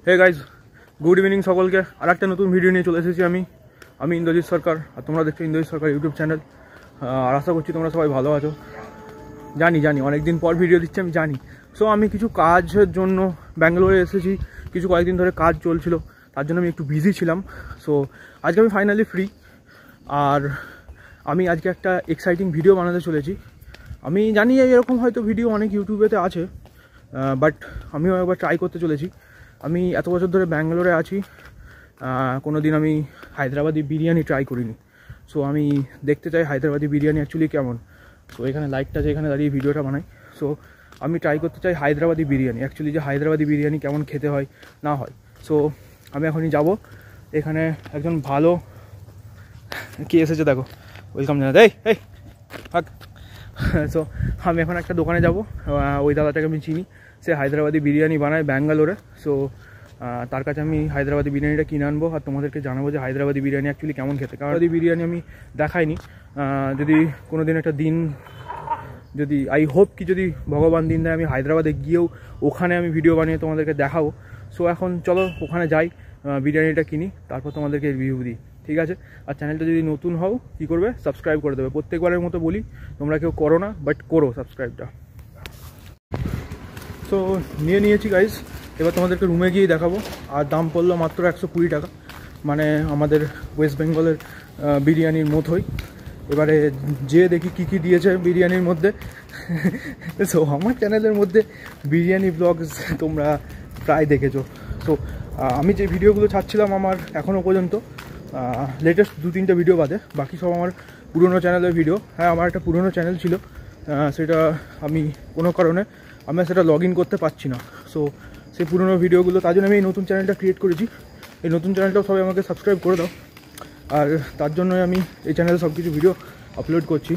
Hey guys, good evening সকলকে। আর একটা নতুন ভিডিও নিয়ে চলে এসেছি আমি ইন্দ্রজিৎ সরকার, আর তোমরা দেখছো ইন্দ্রজিৎ সরকার ইউটিউব চ্যানেল। আর আশা করছি তোমরা সবাই ভালো আছো। জানি অনেকদিন পর ভিডিও দিচ্ছি, আমি জানি। সো আমি কিছু কাজের জন্য ব্যাঙ্গালোরে এসেছি, কয়েকদিন ধরে কাজ চলছিল, তার জন্য আমি একটু বিজি ছিলাম। সো আজকে আমি ফাইনালি ফ্রি, আর আমি আজকে একটা এক্সাইটিং ভিডিও বানাতে চলেছি। আমি জানি এরকম হয়তো ভিডিও অনেক ইউটিউবেতে আছে, বাট আমিও একবার ট্রাই করতে চলেছি। আমি এত বছর ধরে ব্যাঙ্গালোরে আছি, কোনো দিন আমি হায়দ্রাবাদি বিরিয়ানি ট্রাই করিনি। সো আমি দেখতে চাই হায়দ্রাবাদি বিরিয়ানি অ্যাকচুয়ালি কেমন। সো এখানে লাইটটা যে এখানে দাঁড়িয়ে ভিডিওটা বানাই, সো আমি ট্রাই করতে চাই হায়দ্রাবাদি বিরিয়ানি, অ্যাকচুয়ালি যে হায়দ্রাবাদি বিরিয়ানি কেমন খেতে হয় না হয়। সো আমি এখনই যাব। এখানে একজন ভালো কে এসেছে দেখো, ওয়েলকাম জানাতে। এই থাক। সো আমি এখন একটা দোকানে যাব, ওই দাদাটাকে আমি চিনি, সে হায়দ্রাবাদি বিরিয়ানি বানায় ব্যাঙ্গালোরে। সো তার কাছে আমি হায়দ্রাবাদি বিরিয়ানিটা কিনে আনবো, আর তোমাদেরকে জানাবো যে হায়দ্রাবাদি বিরিয়ানি অ্যাকচুয়ালি কেমন খেতে। কারণ বিরিয়ানি আমি দেখাইনি। যদি কোনো দিন একটা দিন, যদি আই হোপ কি যদি ভগবান দিন দেয়, আমি হায়দ্রাবাদে গিয়েও ওখানে আমি ভিডিও বানিয়ে তোমাদেরকে দেখাবো। সো এখন চলো ওখানে যাই, বিরিয়ানিটা কিনি, তারপর তোমাদেরকে রিভিউ দিই, ঠিক আছে? আর চ্যানেলটা যদি নতুন হও কী করবে, সাবস্ক্রাইব করে দেবে। প্রত্যেকবারের মতো বলি, তোমরা কেউ করো না, বাট করো সাবস্ক্রাইবটা। সো নিয়েছি গাইজ, এবার তোমাদেরকে রুমে গিয়ে দেখাবো। আর দাম পড়লো মাত্র 120 টাকা, মানে আমাদের ওয়েস্ট বেঙ্গলের বিরিয়ানির মতোই। এবারে যে দেখি কী দিয়েছে বিরিয়ানির মধ্যে। সো আমার চ্যানেলের মধ্যে বিরিয়ানি ব্লগস তোমরা প্রায় দেখেছো। সো আমি যে ভিডিওগুলো ছাড়ছিলাম আমার এখনও পর্যন্ত লেটেস্ট 2-3টে ভিডিও বাদে বাকি সব আমার পুরনো চ্যানেলের ভিডিও। হ্যাঁ, আমার একটা পুরনো চ্যানেল ছিল, সেটা আমি কোনো কারণে আমি সেটা লগ ইন করতে পারছি না। সো সেই পুরনো ভিডিওগুলো, তার জন্য আমি এই নতুন চ্যানেলটা ক্রিয়েট করেছি। এই নতুন চ্যানেলটাও সবাই আমাকে সাবস্ক্রাইব করে দাও। আর তার জন্যই আমি এই চ্যানেলে সব কিছু ভিডিও আপলোড করছি।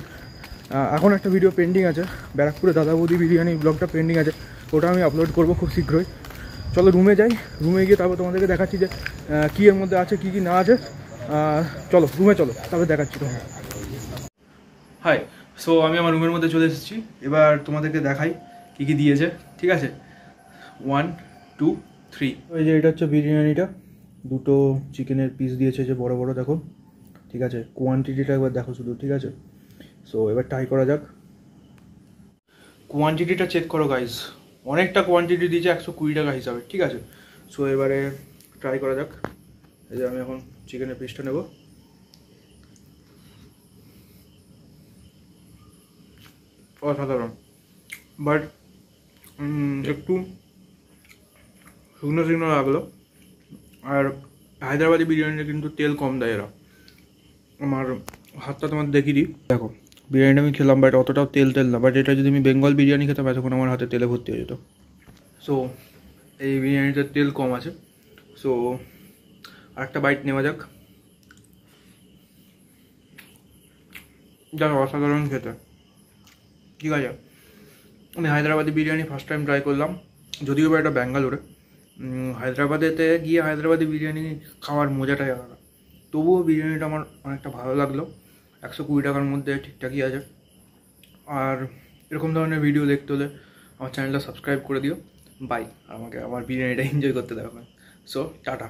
এখন একটা ভিডিও পেন্ডিং আছে, ব্যারাকপুরে দাদা বৌদি বিরিয়ানি ব্লগটা পেন্ডিং আছে, ওটা আমি আপলোড করবো খুব শীঘ্রই। চলো রুমে যাই, রুমে গিয়ে তারপর তোমাদেরকে দেখাচ্ছি যে কী এর মধ্যে আছে, কী না আছে। চলো রুমে চলো, তারপর দেখাচ্ছি তোমাকে। হাই, সো আমি আমার রুমের মধ্যে চলে এসেছি। এবার তোমাদেরকে দেখাই কী দিয়েছে, ঠিক আছে? 1, 2, 3। ওই যে এটা হচ্ছে বিরিয়ানিটা, 2টো চিকেনের পিস দিয়েছে, যে বড় বড় দেখো, ঠিক আছে? কোয়ান্টিটিটা একবার দেখো শুধু, ঠিক আছে? সো এবার ট্রাই করা যাক। কোয়ান্টিটিটা চেক করো গাইজ, অনেকটা কোয়ান্টিটি দিয়েছে 120 টাকা হিসাবে, ঠিক আছে? সো এবারে ট্রাই করা যাক। এই যে আমি এখন চিকেনের পিসটা নেব। অসাধারণ, বাট একটু শুকনো শুকনো লাগলো। আর হায়দ্রাবাদি বিরিয়ানিটা কিন্তু তেল কম দেয় এরা। আমার হাতটা তোমার দেখিয়ে দিই, দেখো বিরিয়ানিটা আমি খেলাম, বাট অতটাও তেল না। বাট এটা যদি আমি বেঙ্গল বিরিয়ানি খেতাম, এতক্ষণ আমার হাতে তেলে ভর্তি হয়ে যেত। সো এই বিরিয়ানিটার তেল কম আছে। সো আরেকটা বাইট নেওয়া যাক। দেখো অসাধারণ খেতে, ঠিক আছে? আমি Hyderabadi biryani first time try করলাম, যদিও বা এটা ব্যাঙ্গালোরে। হায়দ্রাবাদেতে গিয়ে হায়দ্রাবাদি বিরিয়ানি খাওয়ার মজাটাই আলাদা। তবুও বিরিয়ানিটা আমার অনেকটা ভালো লাগলো। 120 টাকার মধ্যে ঠিকঠাকই আছে। আর এরকম ধরনের ভিডিও দেখতে হলে আমার চ্যানেলটা সাবস্ক্রাইব করে দিও। বাই, আমাকে আমার বিরিয়ানিটা এনজয় করতে দাও। So tata.